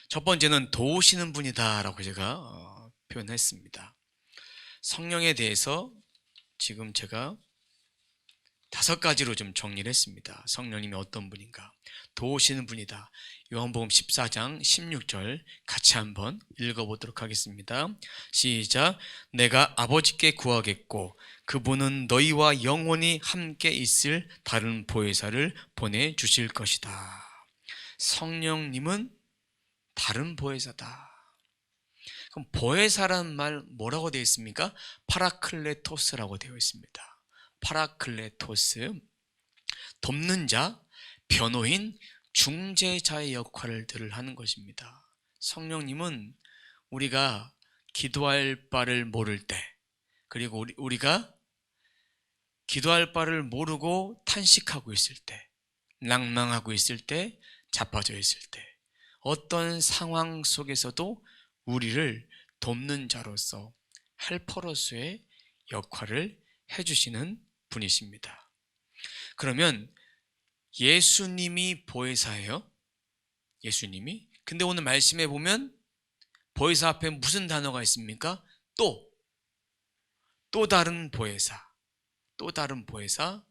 첫 번째는 도우시는 분이다라고 제가 표현했습니다. 성령에 대해서 지금 제가 5가지로 좀 정리를 했습니다. 성령님이 어떤 분인가? 도우시는 분이다. 요한복음 14장 16절 같이 한번 읽어보도록 하겠습니다. 시작. 내가 아버지께 구하겠고 그분은 너희와 영원히 함께 있을 다른 보혜사를 보내주실 것이다. 성령님은 다른 보혜사다. 그럼 보혜사라는 말 뭐라고 되어 있습니까? 파라클레토스라고 되어 있습니다. 파라클레토스, 돕는 자, 변호인, 중재자의 역할들을 하는 것입니다. 성령님은 우리가 기도할 바를 모를 때, 그리고 우리가 기도할 바를 모르고 탄식하고 있을 때, 낭망하고 있을 때, 자빠져 있을 때, 어떤 상황 속에서도 우리를 돕는 자로서 헬퍼로서의 역할을 해주시는 분이십니다. 그러면 예수님이 보혜사예요? 예수님이? 근데 오늘 말씀에 보면 보혜사 앞에 무슨 단어가 있습니까? 또 다른 보혜사, 또 다른 보혜사.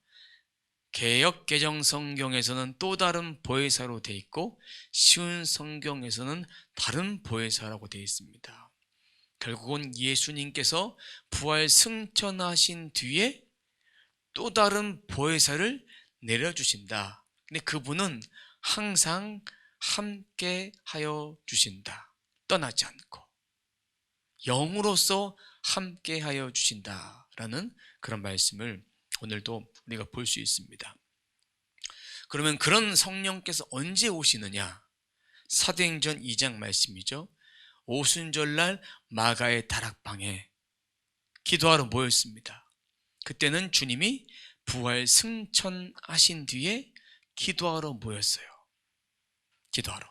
개역 개정 성경에서는 또 다른 보혜사로 되어 있고 쉬운 성경에서는 다른 보혜사라고 되어 있습니다. 결국은 예수님께서 부활 승천하신 뒤에 또 다른 보혜사를 내려주신다. 근데 그분은 항상 함께 하여 주신다. 떠나지 않고 영으로서 함께 하여 주신다라는 그런 말씀을 오늘도 우리가 볼 수 있습니다. 그러면 그런 성령께서 언제 오시느냐? 사도행전 2장 말씀이죠. 오순절날 마가의 다락방에 기도하러 모였습니다. 그때는 주님이 부활 승천하신 뒤에 기도하러 모였어요. 기도하러.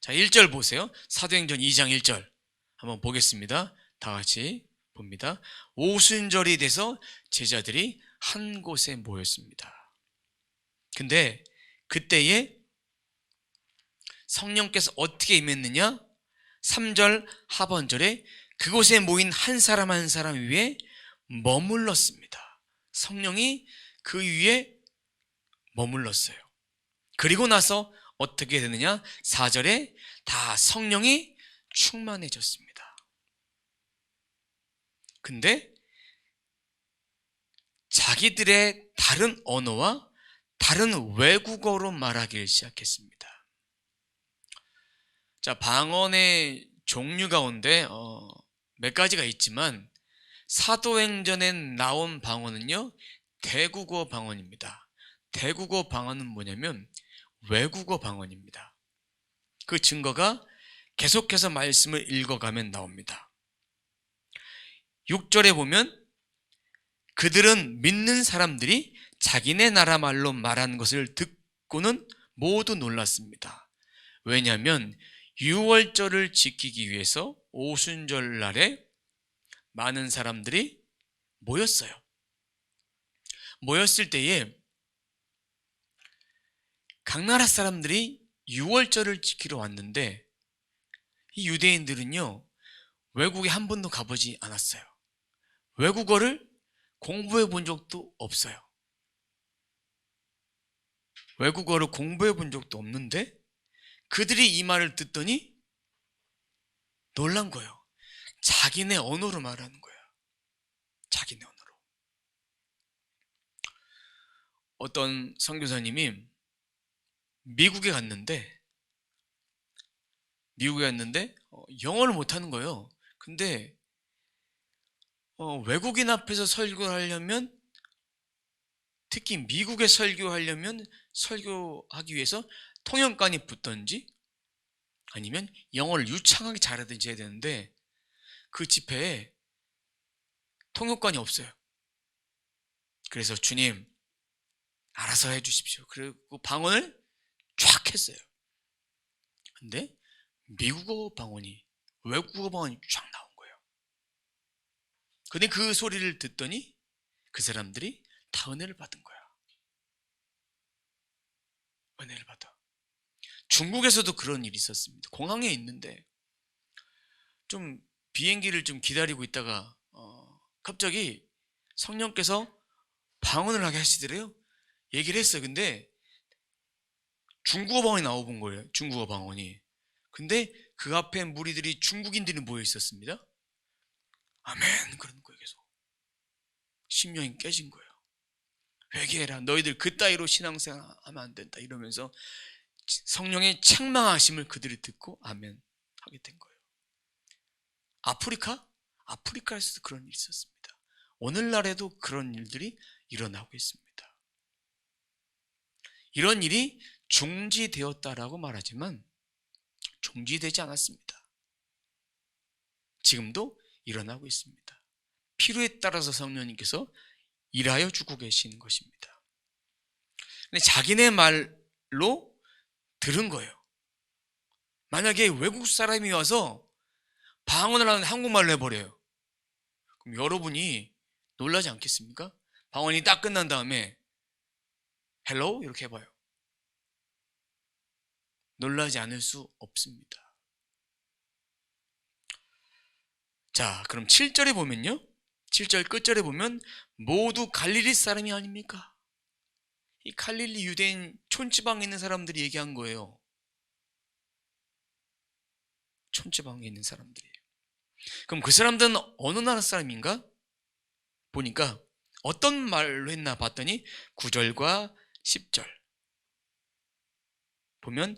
자, 1절 보세요. 사도행전 2장 1절 한번 보겠습니다. 다 같이 봅니다. 오순절이 돼서 제자들이 한 곳에 모였습니다. 근데 그때에 성령께서 어떻게 임했느냐? 3절 하반절에 그곳에 모인 한 사람 한 사람 위에 머물렀습니다. 성령이 그 위에 머물렀어요. 그리고 나서 어떻게 되느냐? 4절에 다 성령이 충만해졌습니다. 근데 자기들의 다른 언어와 다른 외국어로 말하기 시작했습니다. 자, 방언의 종류 가운데 몇 가지가 있지만 사도행전에 나온 방언은요, 대국어 방언입니다. 대국어 방언은 뭐냐면 외국어 방언입니다. 그 증거가 계속해서 말씀을 읽어가면 나옵니다. 6절에 보면 그들은 믿는 사람들이 자기네 나라 말로 말하는 것을 듣고는 모두 놀랐습니다. 왜냐하면 유월절을 지키기 위해서 오순절 날에 많은 사람들이 모였어요. 모였을 때에 각 나라 사람들이 유월절을 지키러 왔는데 이 유대인들은요, 외국에 한 번도 가보지 않았어요. 외국어를 공부해 본 적도 없어요. 외국어를 공부해 본 적도 없는데 그들이 이 말을 듣더니 놀란 거예요. 자기네 언어로 말하는 거예요. 자기네 언어로. 어떤 선교사님이 미국에 갔는데 영어를 못하는 거예요. 근데 외국인 앞에서 설교를 하려면, 특히 미국에 설교하려면 설교하기 위해서 통역관이 붙든지 아니면 영어를 유창하게 잘하든지 해야 되는데 그 집회에 통역관이 없어요. 그래서 주님 알아서 해주십시오. 그리고 방언을 쫙 했어요. 근데 미국어 방언이, 외국어 방언이 쫙 나온 거예요. 근데 그 소리를 듣더니 그 사람들이 다 은혜를 받은 거야. 은혜를 받아. 중국에서도 그런 일이 있었습니다. 공항에 있는데 좀 비행기를 좀 기다리고 있다가 갑자기 성령께서 방언을 하게 하시더래요. 얘기를 했어요. 근데 중국어 방언이 나오는 거예요. 중국어 방언이. 근데 그 앞에 무리들이 중국인들이 모여 있었습니다. 아멘 그러는 거예요. 계속 심령이 깨진 거예요. 회개해라. 너희들 그따위로 신앙생활 하면 안 된다. 이러면서 성령의 책망하심을 그들이 듣고 아멘 하게 된 거예요. 아프리카에서도 그런 일이 있었습니다. 오늘날에도 그런 일들이 일어나고 있습니다. 이런 일이 중지되었다라고 말하지만 중지되지 않았습니다. 지금도 일어나고 있습니다. 필요에 따라서 성령님께서 일하여 주고 계시는 것입니다. 근데 자기네 말로 들은 거예요. 만약에 외국 사람이 와서 방언을 하는데 한국말로 해버려요. 그럼 여러분이 놀라지 않겠습니까? 방언이 딱 끝난 다음에 헬로우 이렇게 해봐요. 놀라지 않을 수 없습니다. 자, 그럼 7절에 보면요. 7절 끝절에 보면 모두 갈릴리 사람이 아닙니까? 이 갈릴리 유대인 촌지방에 있는 사람들이 얘기한 거예요. 촌지방에 있는 사람들이. 그럼 그 사람들은 어느 나라 사람인가? 보니까 어떤 말로 했나 봤더니 9절과 10절 보면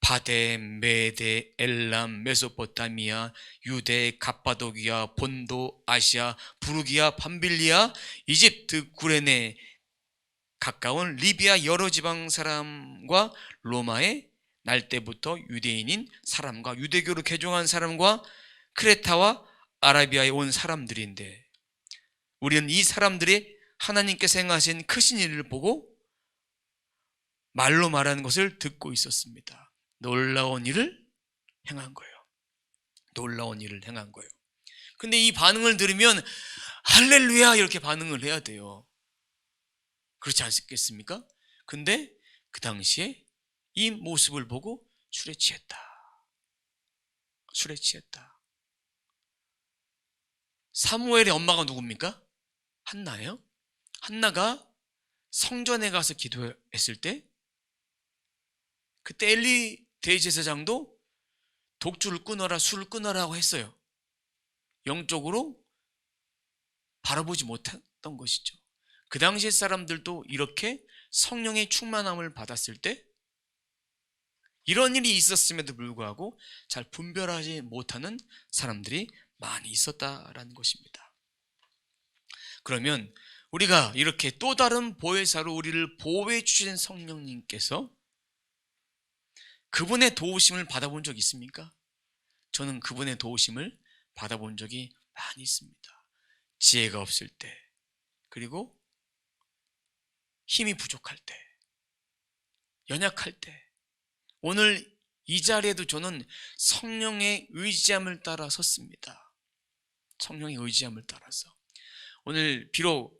바데, 메데, 엘람, 메소포타미아, 유대, 갑바도기아, 본도, 아시아, 부르기아, 밤빌리아, 이집트, 구레네 가까운 리비아 여러 지방 사람과 로마의 날 때부터 유대인인 사람과 유대교로 개종한 사람과 크레타와 아라비아에 온 사람들인데 우리는 이 사람들이 하나님께서 행하신 크신 일을 보고 말로 말하는 것을 듣고 있었습니다. 놀라운 일을 행한 거예요. 놀라운 일을 행한 거예요. 근데 이 반응을 들으면 할렐루야 이렇게 반응을 해야 돼요. 그렇지 않겠습니까? 근데 그 당시에 이 모습을 보고 술에 취했다. 술에 취했다. 사무엘의 엄마가 누굽니까? 한나예요. 한나가 성전에 가서 기도했을 때 그때 엘리 대제사장도 독주를 끊어라, 술을 끊어라고 했어요. 영적으로 바라보지 못했던 것이죠. 그 당시의 사람들도 이렇게 성령의 충만함을 받았을 때 이런 일이 있었음에도 불구하고 잘 분별하지 못하는 사람들이 많이 있었다라는 것입니다. 그러면 우리가 이렇게 또 다른 보혜사로 우리를 보호해 주신 성령님께서 그분의 도우심을 받아본 적 있습니까? 저는 그분의 도우심을 받아본 적이 많이 있습니다. 지혜가 없을 때, 그리고 힘이 부족할 때, 연약할 때, 오늘 이 자리에도 저는 성령의 의지함을 따라 섰습니다. 성령의 의지함을 따라서. 오늘 비록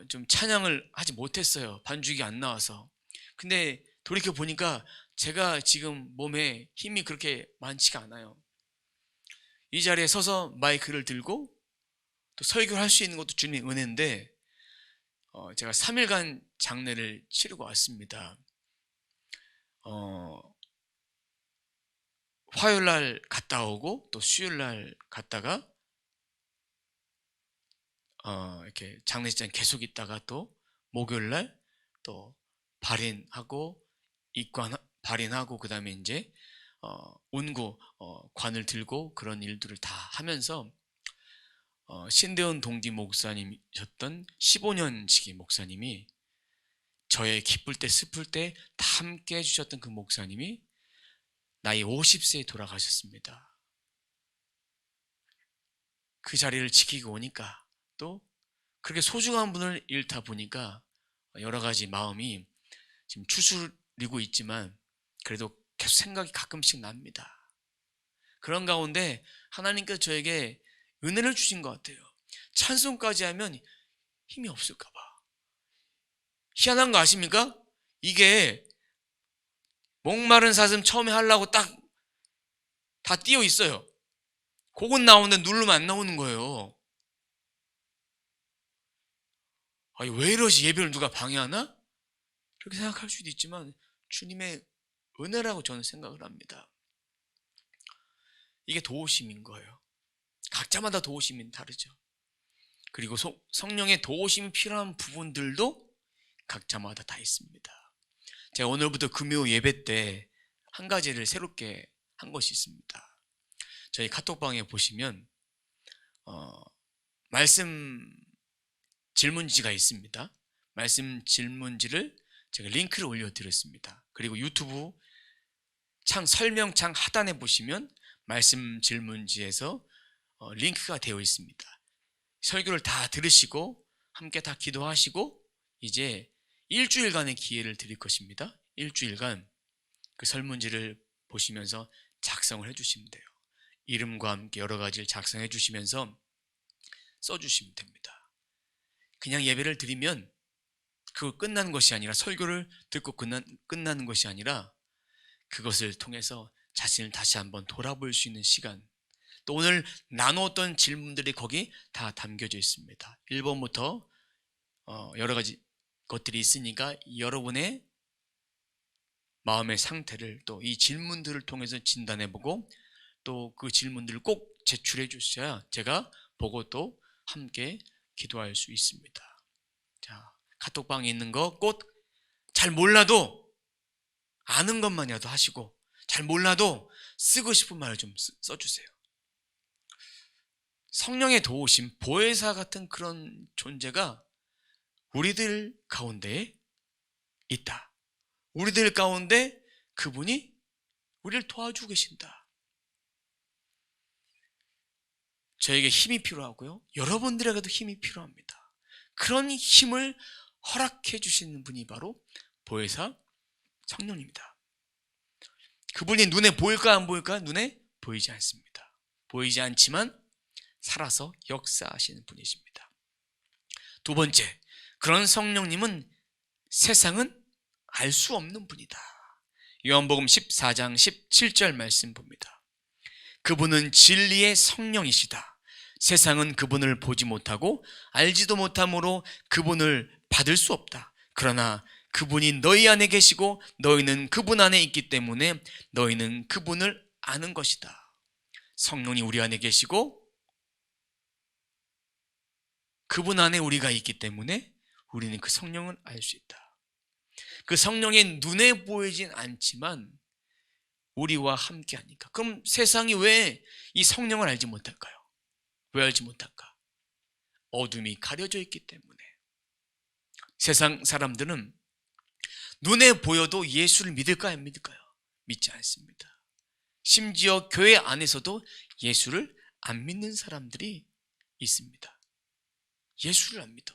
좀 찬양을 하지 못했어요. 반주기 안 나와서. 근데 돌이켜 보니까 제가 지금 몸에 힘이 그렇게 많지가 않아요. 이 자리에 서서 마이크를 들고 또 설교를 할 수 있는 것도 주님의 은혜인데 제가 3일간 장례를 치르고 왔습니다. 화요일날 갔다 오고 또 수요일날 갔다가 이렇게 장례식장 계속 있다가 또 목요일날 또 발인하고 발인하고 그 다음에 이제 운구 관을 들고 그런 일들을 다 하면서 신대원 동기 목사님이셨던 15년 지기 목사님이 저의 기쁠 때 슬플 때 다 함께 해주셨던 그 목사님이 나이 50세에 돌아가셨습니다. 그 자리를 지키고 오니까 또 그렇게 소중한 분을 잃다 보니까 여러 가지 마음이 지금 추스리고 있지만 그래도 계속 생각이 가끔씩 납니다. 그런 가운데 하나님께서 저에게 은혜를 주신 것 같아요. 찬송까지 하면 힘이 없을까 봐. 희한한 거 아십니까? 이게 목마른 사슴 처음에 하려고 딱 다 띄어 있어요. 곡은 나오는데 누르면 안 나오는 거예요. 아니, 왜 이러지? 예배를 누가 방해하나? 그렇게 생각할 수도 있지만 주님의 은혜라고 저는 생각을 합니다. 이게 도우심인 거예요. 각자마다 도우심이 다르죠. 그리고 성령의 도우심이 필요한 부분들도 각자마다 다 있습니다. 제가 오늘부터 금요 예배 때 한 가지를 새롭게 한 것이 있습니다. 저희 카톡방에 보시면 말씀 질문지가 있습니다. 말씀 질문지를 제가 링크를 올려드렸습니다. 그리고 유튜브 설명창 하단에 보시면 말씀 질문지에서 링크가 되어 있습니다. 설교를 다 들으시고 함께 다 기도하시고 이제 일주일간의 기회를 드릴 것입니다. 일주일간 그 설문지를 보시면서 작성을 해주시면 돼요. 이름과 함께 여러 가지를 작성해 주시면서 써주시면 됩니다. 그냥 예배를 드리면 그거 끝나는 것이 아니라, 설교를 듣고 끝나는 것이 아니라 그것을 통해서 자신을 다시 한번 돌아볼 수 있는 시간, 또 오늘 나누었던 질문들이 거기 다 담겨져 있습니다. 1번부터 여러 가지 것들이 있으니까 여러분의 마음의 상태를 또 이 질문들을 통해서 진단해보고 또 그 질문들을 꼭 제출해 주셔야 제가 보고 또 함께 기도할 수 있습니다. 자, 카톡방에 있는 거 꼭 잘 몰라도 아는 것만이라도 하시고, 잘 몰라도 쓰고 싶은 말을 좀 써주세요. 성령의 도우심, 보혜사 같은 그런 존재가 우리들 가운데 있다. 우리들 가운데 그분이 우리를 도와주고 계신다. 저에게 힘이 필요하고요, 여러분들에게도 힘이 필요합니다. 그런 힘을 허락해 주시는 분이 바로 보혜사 성령입니다. 그분이 눈에 보일까 안 보일까? 눈에 보이지 않습니다. 보이지 않지만 살아서 역사하시는 분이십니다. 두 번째, 그런 성령님은 세상은 알 수 없는 분이다. 요한복음 14장 17절 말씀 봅니다. 그분은 진리의 성령이시다. 세상은 그분을 보지 못하고 알지도 못함으로 그분을 받을 수 없다. 그러나 그분이 너희 안에 계시고 너희는 그분 안에 있기 때문에 너희는 그분을 아는 것이다. 성령이 우리 안에 계시고 그분 안에 우리가 있기 때문에 우리는 그 성령을 알 수 있다. 그 성령이 눈에 보이진 않지만 우리와 함께 하니까. 그럼 세상이 왜 이 성령을 알지 못할까요? 왜 알지 못할까? 어둠이 가려져 있기 때문에. 세상 사람들은 눈에 보여도 예수를 믿을까요? 안 믿을까요? 믿지 않습니다. 심지어 교회 안에서도 예수를 안 믿는 사람들이 있습니다. 예수를 안 믿어.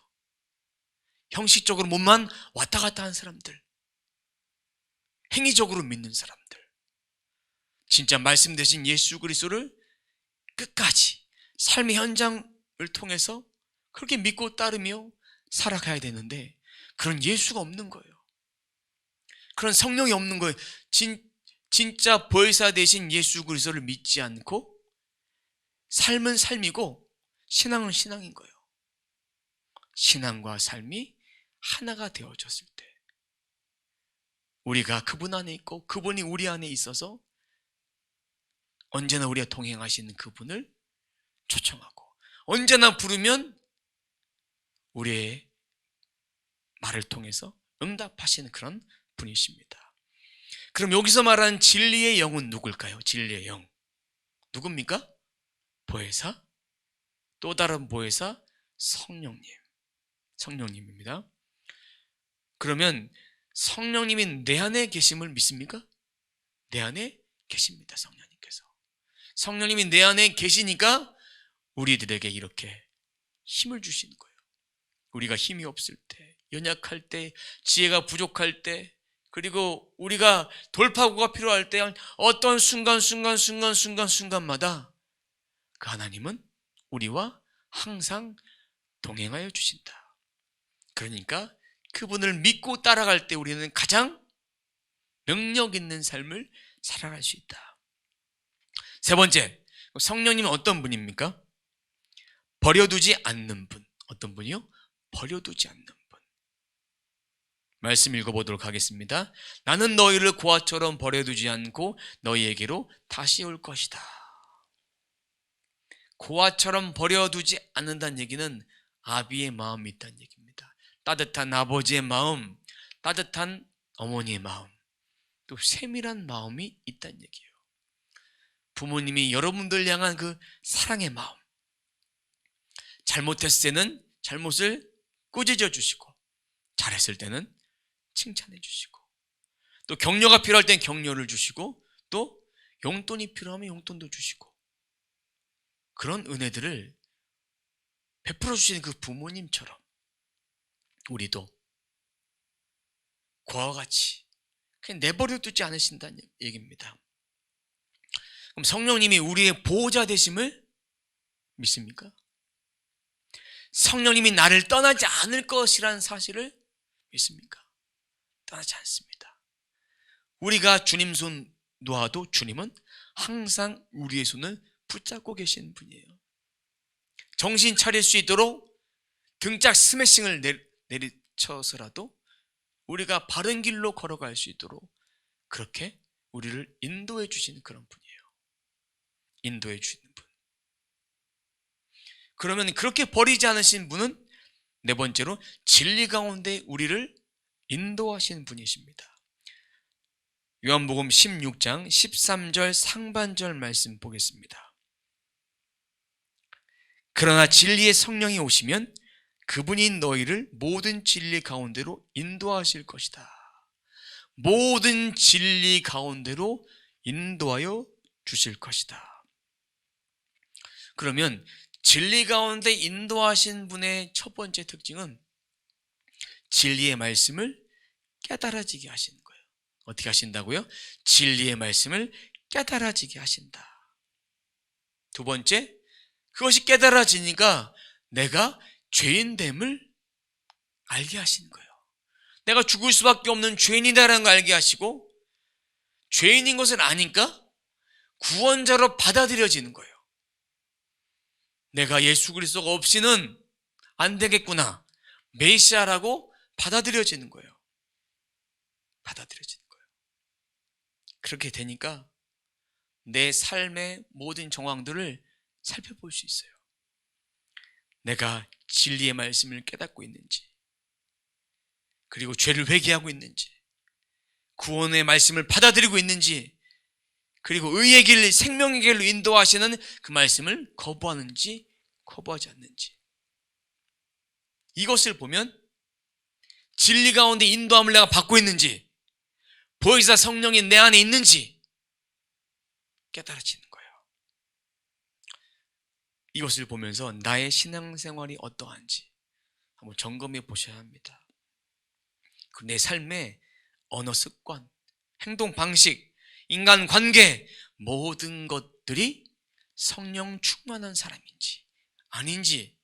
형식적으로 몸만 왔다 갔다 하는 사람들, 행위적으로 믿는 사람들, 진짜 말씀 대신 예수 그리스도를 끝까지 삶의 현장을 통해서 그렇게 믿고 따르며 살아가야 되는데 그런 예수가 없는 거예요. 그런 성령이 없는 거예요. 진짜 보혜사 대신 예수 그리스도를 믿지 않고 삶은 삶이고 신앙은 신앙인 거예요. 신앙과 삶이 하나가 되어졌을 때 우리가 그분 안에 있고 그분이 우리 안에 있어서 언제나 우리와 동행하시는 그분을 초청하고 언제나 부르면 우리의 말을 통해서 응답하시는 그런 분이십니다. 그럼 여기서 말하는 진리의 영은 누굴까요? 진리의 영 누굽니까? 보혜사, 또 다른 보혜사 성령님입니다. 그러면 성령님이 내 안에 계심을 믿습니까? 내 안에 계십니다. 성령님이 내 안에 계시니까 우리들에게 이렇게 힘을 주시는 거예요. 우리가 힘이 없을 때, 연약할 때, 지혜가 부족할 때, 그리고 우리가 돌파구가 필요할 때 어떤 순간마다 그 하나님은 우리와 항상 동행하여 주신다. 그러니까 그분을 믿고 따라갈 때 우리는 가장 능력 있는 삶을 살아갈 수 있다. 세 번째, 성령님은 어떤 분입니까? 버려두지 않는 분. 어떤 분이요? 버려두지 않는 분. 말씀 읽어보도록 하겠습니다. 나는 너희를 고아처럼 버려두지 않고 너희에게로 다시 올 것이다. 고아처럼 버려두지 않는다는 얘기는 아비의 마음이 있다는 얘기입니다. 따뜻한 아버지의 마음, 따뜻한 어머니의 마음, 또 세밀한 마음이 있다는 얘기예요. 부모님이 여러분들 향한 그 사랑의 마음, 잘못했을 때는 잘못을 꾸짖어 주시고, 잘했을 때는 칭찬해 주시고, 또 격려가 필요할 땐 격려를 주시고, 또 용돈이 필요하면 용돈도 주시고, 그런 은혜들을 베풀어 주시는 그 부모님처럼 우리도 그와 같이 그냥 내버려 두지 않으신다는 얘기입니다. 그럼 성령님이 우리의 보호자 되심을 믿습니까? 성령님이 나를 떠나지 않을 것이라는 사실을 믿습니까? 떠나지 않습니다. 우리가 주님 손 놓아도 주님은 항상 우리의 손을 붙잡고 계시는 분이에요. 정신 차릴 수 있도록 등짝 스매싱을 내리쳐서라도 우리가 바른 길로 걸어갈 수 있도록 그렇게 우리를 인도해 주시는 그런 분이에요. 인도해 주시는 분. 그러면 그렇게 버리지 않으신 분은 네 번째로 진리 가운데 우리를 인도하시는 분이십니다. 요한복음 16장 13절 상반절 말씀 보겠습니다. 그러나 진리의 성령이 오시면 그분이 너희를 모든 진리 가운데로 인도하실 것이다. 모든 진리 가운데로 인도하여 주실 것이다. 그러면 진리 가운데 인도하신 분의 첫 번째 특징은 진리의 말씀을 깨달아지게 하시는 거예요. 어떻게 하신다고요? 진리의 말씀을 깨달아지게 하신다. 두 번째, 그것이 깨달아지니까 내가 죄인됨을 알게 하시는 거예요. 내가 죽을 수밖에 없는 죄인이다라는 걸 알게 하시고, 죄인인 것을 아니까 구원자로 받아들여지는 거예요. 내가 예수 그리스도가 없이는 안 되겠구나, 메시아라고 받아들여지는 거예요. 받아들여지는 거예요. 그렇게 되니까 내 삶의 모든 정황들을 살펴볼 수 있어요. 내가 진리의 말씀을 깨닫고 있는지, 그리고 죄를 회개하고 있는지, 구원의 말씀을 받아들이고 있는지, 그리고 의의 길, 생명의 길로 인도하시는 그 말씀을 거부하는지 거부하지 않는지, 이것을 보면 진리 가운데 인도함을 내가 받고 있는지, 보혜사 성령이 내 안에 있는지 깨달아지는 거예요. 이것을 보면서 나의 신앙생활이 어떠한지 한번 점검해 보셔야 합니다. 내 삶의 언어 습관, 행동 방식, 인간 관계, 모든 것들이 성령 충만한 사람인지 아닌지,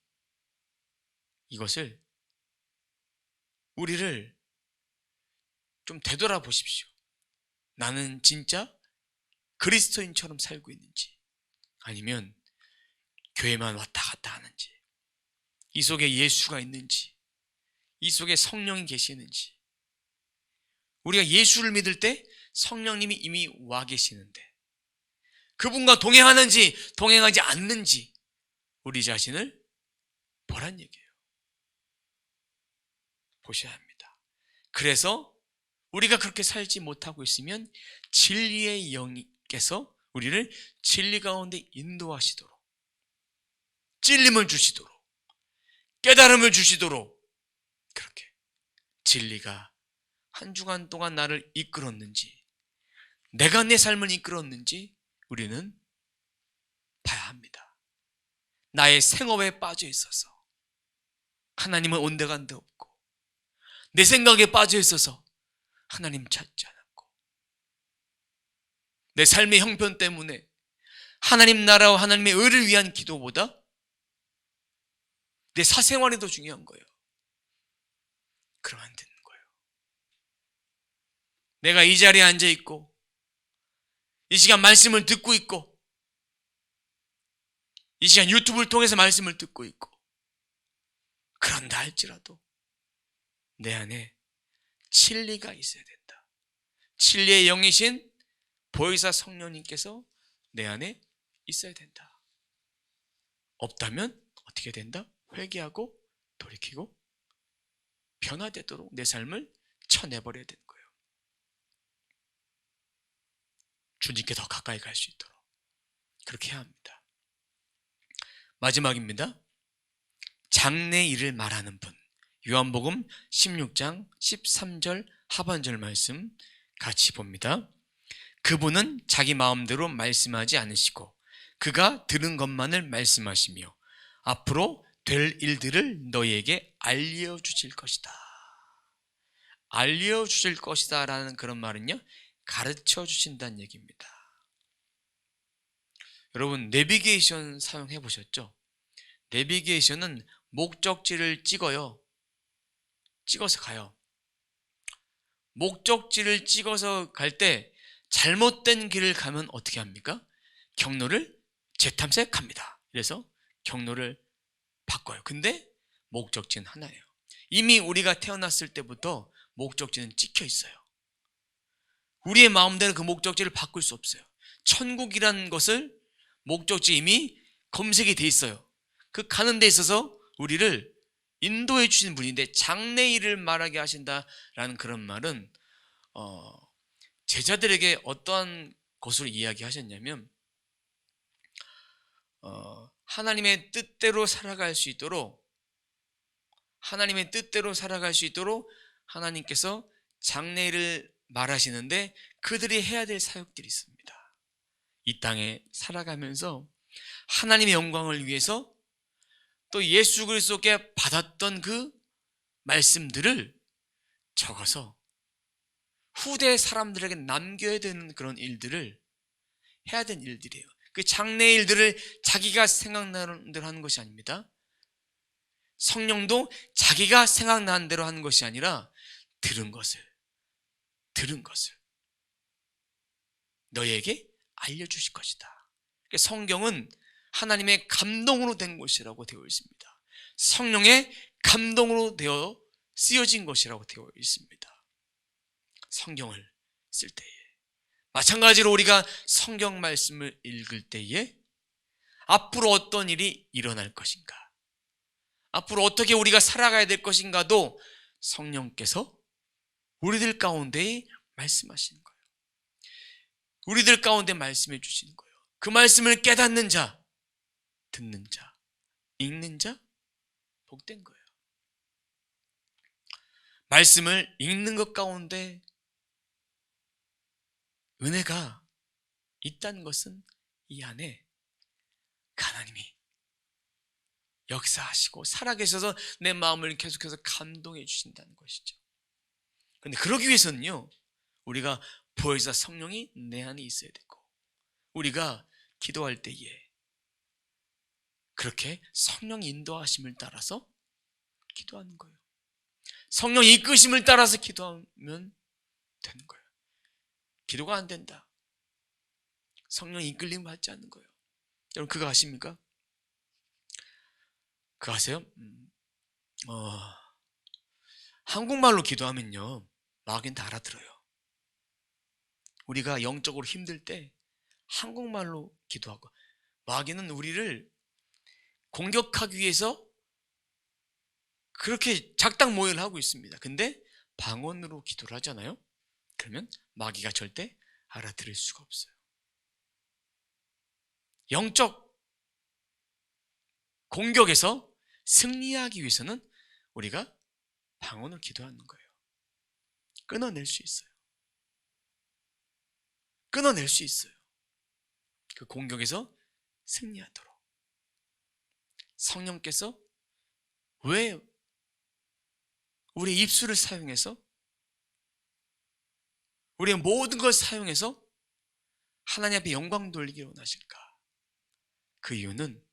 이것을 우리를 좀 되돌아보십시오. 나는 진짜 그리스도인처럼 살고 있는지, 아니면 교회만 왔다 갔다 하는지, 이 속에 예수가 있는지, 이 속에 성령이 계시는지. 우리가 예수를 믿을 때 성령님이 이미 와 계시는데 그분과 동행하는지 동행하지 않는지 우리 자신을 보란 얘기예요. 보셔야 합니다. 그래서 우리가 그렇게 살지 못하고 있으면 진리의 영께서 우리를 진리 가운데 인도하시도록, 찔림을 주시도록, 깨달음을 주시도록, 그렇게 진리가 한 주간 동안 나를 이끌었는지, 내가 내 삶을 이끌었는지 우리는 봐야 합니다. 나의 생업에 빠져 있어서 하나님은 온데간데 없고, 내 생각에 빠져 있어서 하나님 찾지 않았고, 내 삶의 형편 때문에 하나님 나라와 하나님의 의를 위한 기도보다 내 사생활이 더 중요한 거예요. 그러면 안 되는 거예요. 내가 이 자리에 앉아 있고 이 시간 말씀을 듣고 있고 이 시간 유튜브를 통해서 말씀을 듣고 있고 그런다 할지라도 내 안에 진리가 있어야 된다. 진리의 영이신 보혜사 성령님께서 내 안에 있어야 된다. 없다면 어떻게 된다? 회개하고 돌이키고 변화되도록 내 삶을 쳐내버려야 되는 거예요. 주님께 더 가까이 갈 수 있도록 그렇게 해야 합니다. 마지막입니다. 장래 일을 말하는 분. 요한복음 16장 13절 하반절 말씀 같이 봅니다. 그분은 자기 마음대로 말씀하지 않으시고 그가 들은 것만을 말씀하시며 앞으로 될 일들을 너희에게 알려주실 것이다. 알려주실 것이다 라는 그런 말은요, 가르쳐 주신다는 얘기입니다. 여러분 내비게이션 사용해 보셨죠? 내비게이션은 목적지를 찍어서 가요. 목적지를 찍어서 갈 때 잘못된 길을 가면 어떻게 합니까? 경로를 재탐색합니다. 그래서 경로를 바꿔요. 근데 목적지는 하나예요. 이미 우리가 태어났을 때부터 목적지는 찍혀 있어요. 우리의 마음대로 그 목적지를 바꿀 수 없어요. 천국이라는 것을 목적지 이미 검색이 돼 있어요. 그 가는 데 있어서 우리를 인도해 주신 분인데 장래 일을 말하게 하신다라는 그런 말은 제자들에게 어떠한 것을 이야기하셨냐면 하나님의 뜻대로 살아갈 수 있도록 하나님께서 장래 일을 말하시는데 그들이 해야 될 사역들이 있습니다. 이 땅에 살아가면서 하나님의 영광을 위해서 또 예수 그리스도께 받았던 그 말씀들을 적어서 후대 사람들에게 남겨야 되는 그런 일들을 해야 되는 일들이에요. 그 장래 일들을 자기가 생각나는 대로 하는 것이 아닙니다. 성령도 자기가 생각나는 대로 하는 것이 아니라 들은 것을 너희에게 알려주실 것이다. 성경은 하나님의 감동으로 된 것이라고 되어 있습니다. 성령의 감동으로 되어 쓰여진 것이라고 되어 있습니다. 성경을 쓸 때에 마찬가지로 우리가 성경 말씀을 읽을 때에 앞으로 어떤 일이 일어날 것인가, 앞으로 어떻게 우리가 살아가야 될 것인가도 성령께서 우리들 가운데 말씀하시는 거예요. 우리들 가운데 말씀해 주시는 거예요. 그 말씀을 깨닫는 자, 듣는 자, 읽는 자 복된 거예요. 말씀을 읽는 것 가운데 은혜가 있다는 것은 이 안에 하나님이 역사하시고 살아계셔서 내 마음을 계속해서 감동해 주신다는 것이죠. 그런데 그러기 위해서는요, 우리가 보혜사 성령이 내 안에 있어야 되고 우리가 기도할 때에 그렇게 성령 인도하심을 따라서 기도하는 거예요. 성령 이끄심을 따라서 기도하면 되는 거예요. 기도가 안 된다, 성령 이끌림 받지 않는 거예요. 여러분 그거 아십니까? 그거 아세요? 한국말로 기도하면요 마귀는 다 알아들어요. 우리가 영적으로 힘들 때 한국말로 기도하고, 마귀는 우리를 공격하기 위해서 그렇게 작당모의를 하고 있습니다. 근데 방언으로 기도를 하잖아요. 그러면 마귀가 절대 알아들을 수가 없어요. 영적 공격에서 승리하기 위해서는 우리가 방언을 기도하는 거예요. 끊어낼 수 있어요. 끊어낼 수 있어요. 그 공격에서 승리하도록 성령께서 왜 우리의 입술을 사용해서, 우리의 모든 걸 사용해서 하나님 앞에 영광 돌리기를 원하실까? 그 이유는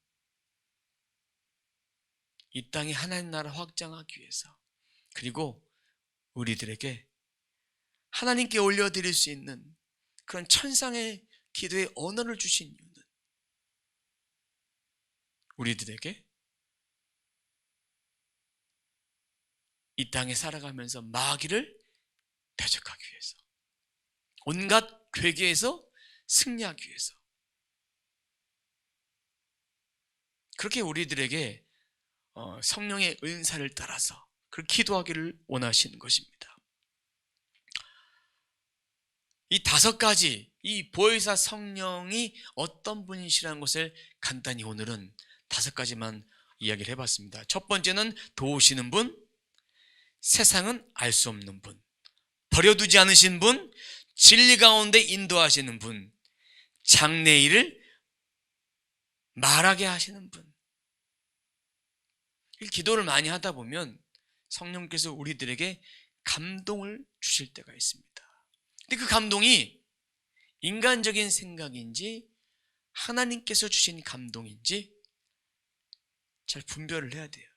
이 땅에 하나님 나라 확장하기 위해서, 그리고 우리들에게 하나님께 올려드릴 수 있는 그런 천상의 기도의 언어를 주신 이유는 우리들에게 이 땅에 살아가면서 마귀를 대적하기 위해서, 온갖 괴계에서 승리하기 위해서, 그렇게 우리들에게 성령의 은사를 따라서 그렇게 기도하기를 원하시는 것입니다. 이 5가지, 이 보혜사 성령이 어떤 분이시라는 것을 간단히 오늘은 5가지만 이야기를 해봤습니다. 첫 번째는 도우시는 분, 세상은 알 수 없는 분, 버려두지 않으신 분, 진리 가운데 인도하시는 분, 장래일을 말하게 하시는 분. 이 기도를 많이 하다 보면 성령께서 우리들에게 감동을 주실 때가 있습니다. 근데 그 감동이 인간적인 생각인지 하나님께서 주신 감동인지 잘 분별을 해야 돼요.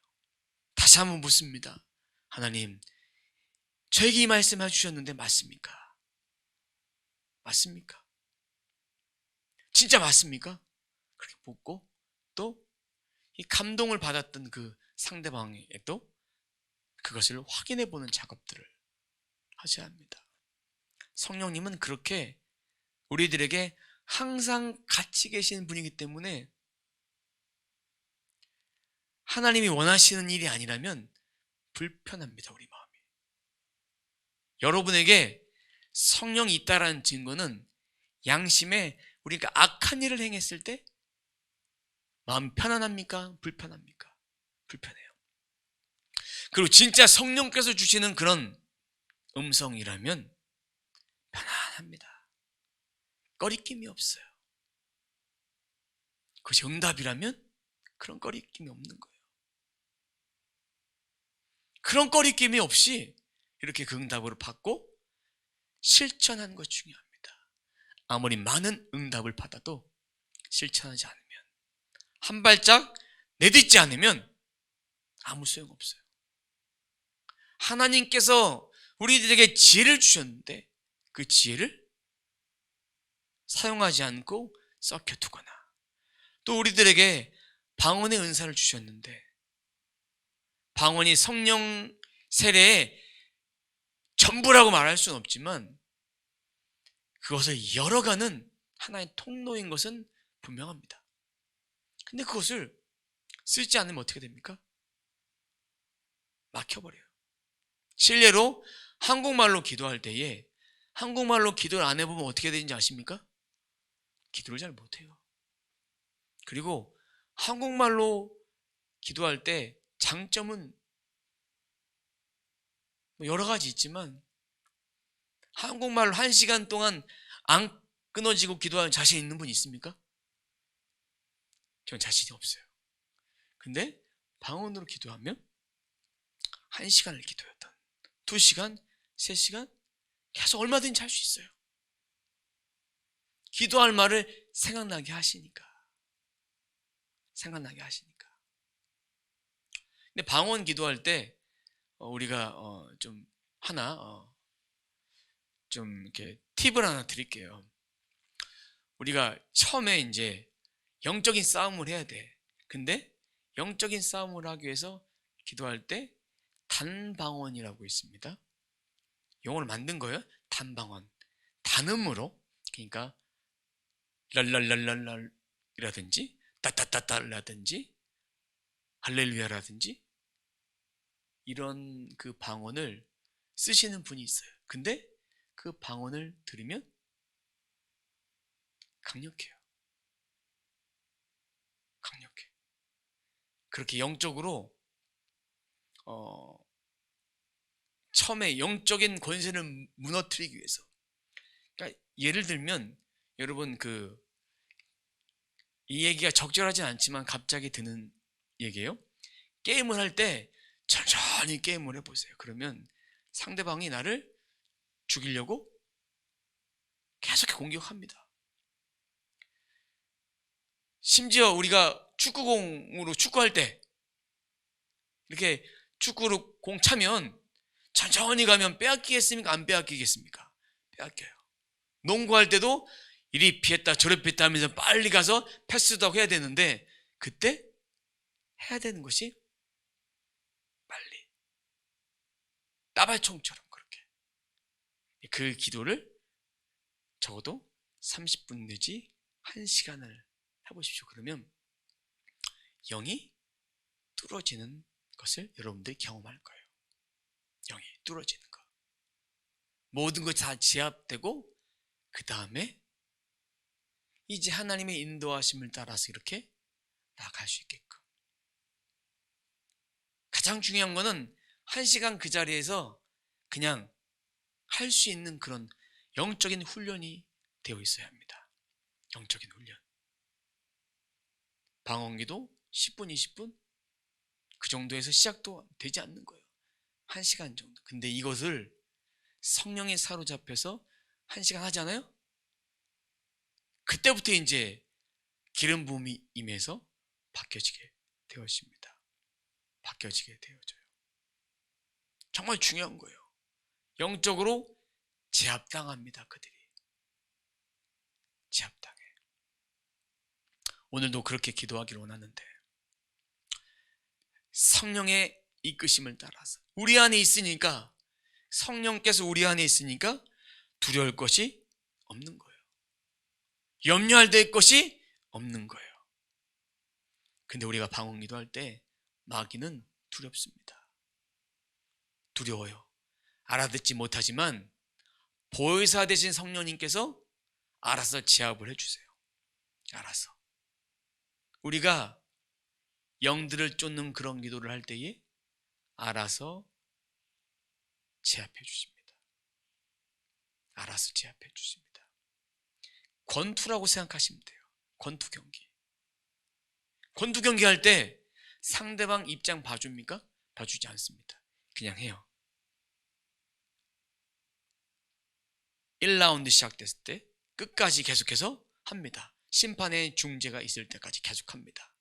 다시 한번 묻습니다. 하나님, 저에게 이 말씀 해주셨는데 맞습니까? 맞습니까? 진짜 맞습니까? 그렇게 묻고 또 이 감동을 받았던 그 상대방에도 그것을 확인해 보는 작업들을 하셔야 합니다. 성령님은 그렇게 우리들에게 항상 같이 계시는 분이기 때문에 하나님이 원하시는 일이 아니라면 불편합니다, 우리 마음이. 여러분에게 성령이 있다라는 증거는 양심에 우리가 악한 일을 행했을 때 마음 편안합니까? 불편합니까? 불편해요. 그리고 진짜 성령께서 주시는 그런 음성이라면 편안합니다. 꺼리낌이 없어요. 그것이 응답이라면 그런 꺼리낌이 없는 거예요. 그런 꺼리낌이 없이 이렇게 그 응답을 받고 실천하는 것이 중요합니다. 아무리 많은 응답을 받아도 실천하지 않으면, 한 발짝 내딛지 않으면 아무 소용없어요. 하나님께서 우리들에게 지혜를 주셨는데 그 지혜를 사용하지 않고 썩혀두거나, 또 우리들에게 방언의 은사를 주셨는데 방언이 성령 세례의 전부라고 말할 수는 없지만 그것을 열어가는 하나의 통로인 것은 분명합니다. 근데 그것을 쓰지 않으면 어떻게 됩니까? 막혀버려요. 실례로 한국말로 기도할 때에 한국말로 기도를 안 해보면 어떻게 되는지 아십니까? 기도를 잘 못해요. 그리고 한국말로 기도할 때 장점은 여러 가지 있지만 한국말로 1시간 동안 안 끊어지고 기도하는 자신 있는 분 있습니까? 전 자신이 없어요. 근데 방언으로 기도하면 1시간을 기도했던 2시간, 3시간 계속 얼마든지 할 수 있어요. 기도할 말을 생각나게 하시니까. 근데 방언 기도할 때 우리가 좀 하나 좀 이렇게 팁을 하나 드릴게요. 우리가 처음에 이제 영적인 싸움을 해야 돼. 근데 영적인 싸움을 하기 위해서 기도할 때 단방언이라고 있습니다. 영어로 만든 거예요. 단방언. 단음으로, 그러니까 랄랄랄랄랄이라든지 따따따따라든지 할렐루야라든지 이런 그 방언을 쓰시는 분이 있어요. 근데 그 방언을 들으면 강력해요. 그렇게 영적으로 처음에 영적인 권세를 무너뜨리기 위해서, 그러니까 예를 들면 여러분 이 얘기가 적절하진 않지만 갑자기 드는 얘기예요. 게임을 할 때 천천히 게임을 해보세요. 그러면 상대방이 나를 죽이려고 계속 공격합니다. 심지어 우리가 축구공으로 축구할 때 이렇게 축구로 공 차면 천천히 가면 빼앗기겠습니까? 안 빼앗기겠습니까? 빼앗겨요. 농구할 때도 이리 피했다 저리 피했다 하면서 빨리 가서 패스도 하고 해야 되는데 그때 해야 되는 것이 빨리 따발총처럼 그렇게 그 기도를 적어도 30분 내지 1시간을 해보십시오. 그러면 영이 뚫어지는 것을 여러분들이 경험할 거예요. 영이 뚫어지는 거. 모든 것이 다 제압되고 그 다음에 이제 하나님의 인도하심을 따라서 이렇게 나아갈 수 있게끔. 가장 중요한 거는 1시간 그 자리에서 그냥 할 수 있는 그런 영적인 훈련이 되어 있어야 합니다. 영적인 훈련. 방언기도 10분, 20분 그 정도에서 시작도 되지 않는 거예요. 1시간 정도. 근데 이것을 성령에 사로잡혀서 1시간 하잖아요. 그때부터 이제 기름 부음이 임해서 바뀌어지게 되어집니다. 바뀌어지게 되어져요. 정말 중요한 거예요. 영적으로 제압당합니다. 그들이 제압당해. 오늘도 그렇게 기도하기를 원하는데 성령의 이끄심을 따라서 우리 안에 있으니까 성령께서 우리 안에 있으니까 두려울 것이 없는 거예요. 염려할 될 것이 없는 거예요. 근데 우리가 방언 기도할 때 마귀는 두렵습니다. 두려워요. 알아듣지 못하지만 보혜사 되신 성령님께서 알아서 제압을 해주세요. 알아서. 우리가 영들을 쫓는 그런 기도를 할 때에 알아서 제압해 주십니다. 알아서 제압해 주십니다. 권투라고 생각하시면 돼요. 권투 경기. 권투 경기 할 때 상대방 입장 봐줍니까? 봐주지 않습니다. 그냥 해요. 1라운드 시작됐을 때 끝까지 계속해서 합니다. 심판의 중재가 있을 때까지 계속합니다.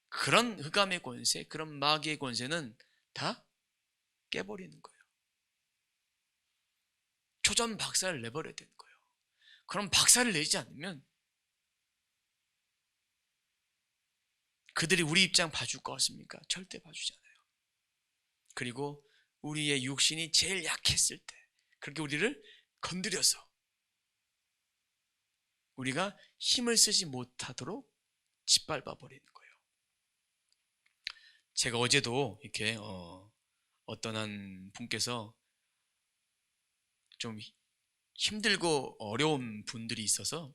그런 흑암의 권세, 그런 마귀의 권세는 다 깨버리는 거예요. 초전 박살을 내버려야 되는 거예요. 그럼 박살을 내지 않으면 그들이 우리 입장 봐줄 것 같습니까? 절대 봐주지 않아요. 그리고 우리의 육신이 제일 약했을 때 그렇게 우리를 건드려서 우리가 힘을 쓰지 못하도록 짓밟아 버리는 거예요. 제가 어제도 이렇게 어떤 한 분께서 좀 힘들고 어려운 분들이 있어서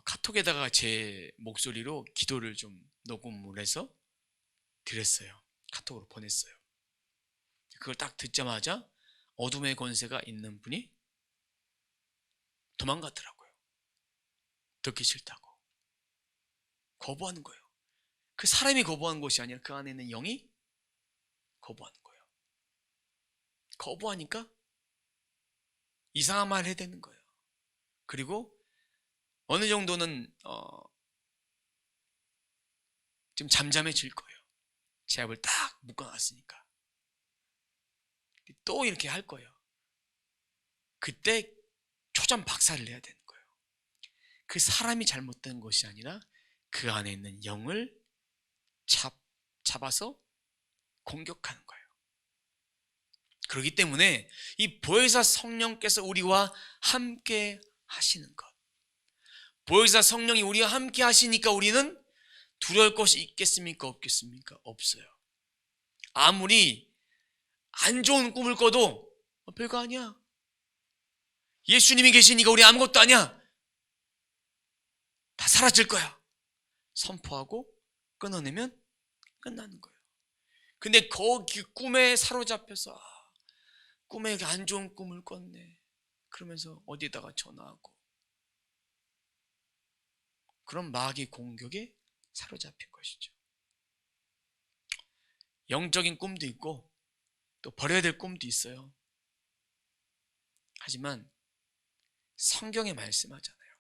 카톡에다가 제 목소리로 기도를 좀 녹음을 해서 드렸어요. 카톡으로 보냈어요. 그걸 딱 듣자마자 어둠의 권세가 있는 분이 도망가더라고요. 듣기 싫다고. 거부하는 거예요. 그 사람이 거부하는 것이 아니라 그 안에 있는 영이 거부하는 거예요. 거부하니까 이상한 말을 해야 되는 거예요. 그리고 어느 정도는 좀 잠잠해질 거예요. 제압을 딱 묶어놨으니까. 또 이렇게 할 거예요. 그때 초전 박살을 내야 되는 거예요. 그 사람이 잘못된 것이 아니라 그 안에 있는 영을 잡아서 공격하는 거예요. 그렇기 때문에 이 보혜사 성령께서 우리와 함께 하시는 것, 보혜사 성령이 우리와 함께 하시니까 우리는 두려울 것이 있겠습니까? 없겠습니까? 없어요. 아무리 안 좋은 꿈을 꿔도 별거 아니야. 예수님이 계시니까 우리 아무것도 아니야. 다 사라질 거야. 선포하고 끊어내면 끝나는 거예요. 근데 거기 꿈에 사로잡혀서 꿈에 안 좋은 꿈을 꿨네. 그러면서 어디다가 전화하고 그런 마귀 공격에 사로잡힌 것이죠. 영적인 꿈도 있고 또 버려야 될 꿈도 있어요. 하지만 성경에 말씀하잖아요.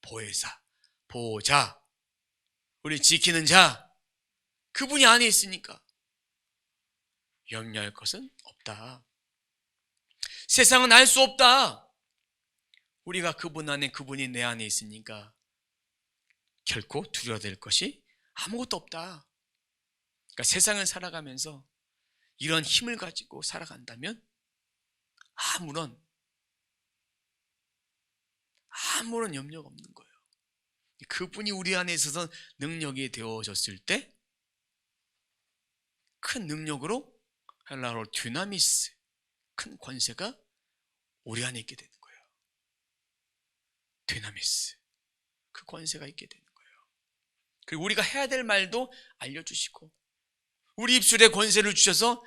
보혜사, 보호자, 우리 지키는 자, 그분이 안에 있으니까 염려할 것은 없다. 세상은 알 수 없다. 우리가 그분 안에, 그분이 내 안에 있으니까 결코 두려워야 될 것이 아무것도 없다. 그러니까 세상을 살아가면서 이런 힘을 가지고 살아간다면 아무런 염려가 없는 거예요. 그분이 우리 안에 있어서 능력이 되어졌을 때 큰 능력으로, 헬라어로 듀나미스, 큰 권세가 우리 안에 있게 되는 거예요. 듀나미스, 그 권세가 있게 되는 거예요. 그리고 우리가 해야 될 말도 알려주시고, 우리 입술에 권세를 주셔서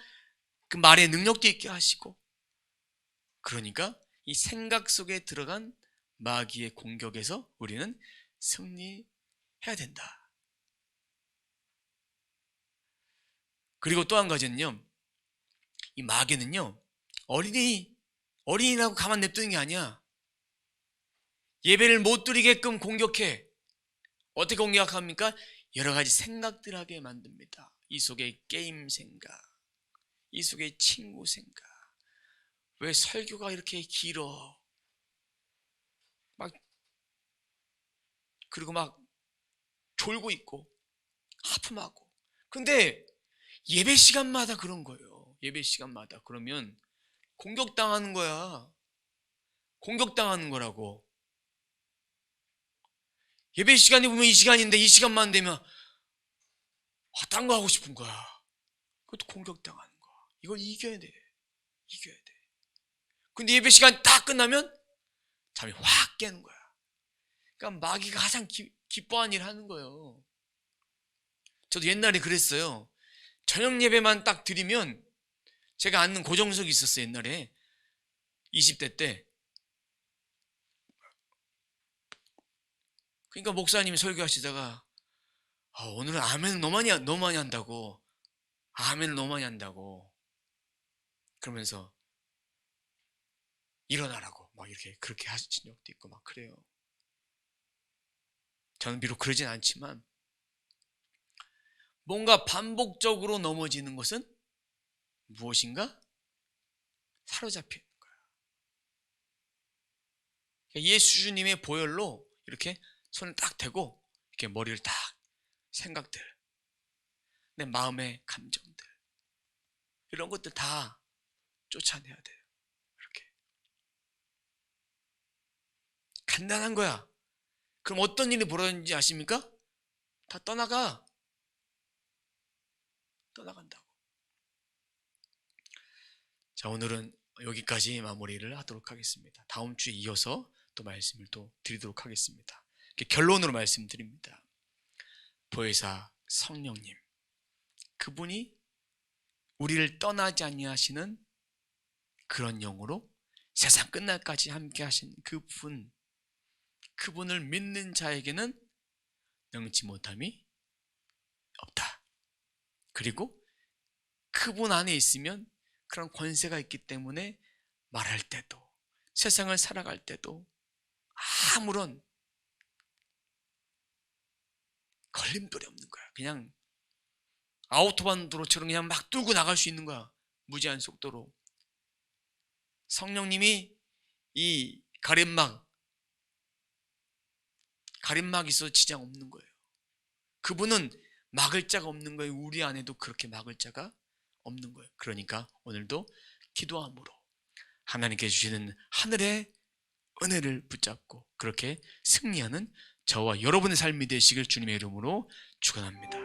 그 말의 능력도 있게 하시고, 그러니까 이 생각 속에 들어간 마귀의 공격에서 우리는 승리해야 된다. 그리고 또 한 가지는요, 이 마귀는요, 어린이라고 가만 냅두는 게 아니야. 예배를 못 드리게끔 공격해. 어떻게 공격합니까? 여러 가지 생각들 하게 만듭니다. 이 속에 게임 생각, 이 속에 친구 생각, 왜 설교가 이렇게 길어? 그리고 막 졸고 있고 하품하고. 근데 예배 시간마다 그런 거예요. 예배 시간마다 그러면 공격당하는 거야. 공격당하는 거라고. 예배 시간이 보면 이 시간인데 이 시간만 되면 딴 거 하고 싶은 거야. 그것도 공격당하는 거야. 이걸 이겨야 돼. 이겨야 돼. 근데 예배 시간 다 끝나면 잠이 확 깨는 거야. 그러니까 마귀가 가장 기뻐하는 일을 하는 거예요. 저도 옛날에 그랬어요. 저녁 예배만 딱 드리면, 제가 앉는 고정석이 있었어요. 옛날에 20대 때. 그러니까 목사님이 설교하시다가 오늘은 아멘을 너무 많이 한다고, 아멘을 너무 많이 한다고 그러면서 일어나라고 막 이렇게 그렇게 하신 적도 있고 막 그래요. 저는 비록 그러진 않지만 뭔가 반복적으로 넘어지는 것은 무엇인가 사로잡혀 있는 거야. 그러니까 예수님의 보혈로 이렇게 손을 딱 대고 이렇게 머리를 딱, 생각들, 내 마음의 감정들, 이런 것들 다 쫓아내야 돼요. 이렇게 간단한 거야. 그럼 어떤 일이 벌어지는지 아십니까? 다 떠나간다고. 자, 오늘은 여기까지 마무리를 하도록 하겠습니다. 다음 주에 이어서 또 말씀을 또 드리도록 하겠습니다. 결론으로 말씀드립니다. 보혜사 성령님, 그분이 우리를 떠나지 아니하시는 그런 영으로 세상 끝날까지 함께 하신 그분을 믿는 자에게는 능치 못함이 없다. 그리고 그분 안에 있으면 그런 권세가 있기 때문에 말할 때도, 세상을 살아갈 때도 아무런 걸림돌이 없는 거야. 그냥 아우토반 도로처럼 그냥 막 뚫고 나갈 수 있는 거야. 무제한 속도로. 성령님이 이 가림막이 있어도 지장 없는 거예요. 그분은 막을 자가 없는 거예요. 우리 안에도 그렇게 막을 자가 없는 거예요. 그러니까 오늘도 기도함으로 하나님께 주시는 하늘의 은혜를 붙잡고 그렇게 승리하는 저와 여러분의 삶이 되시길 주님의 이름으로 축원합니다.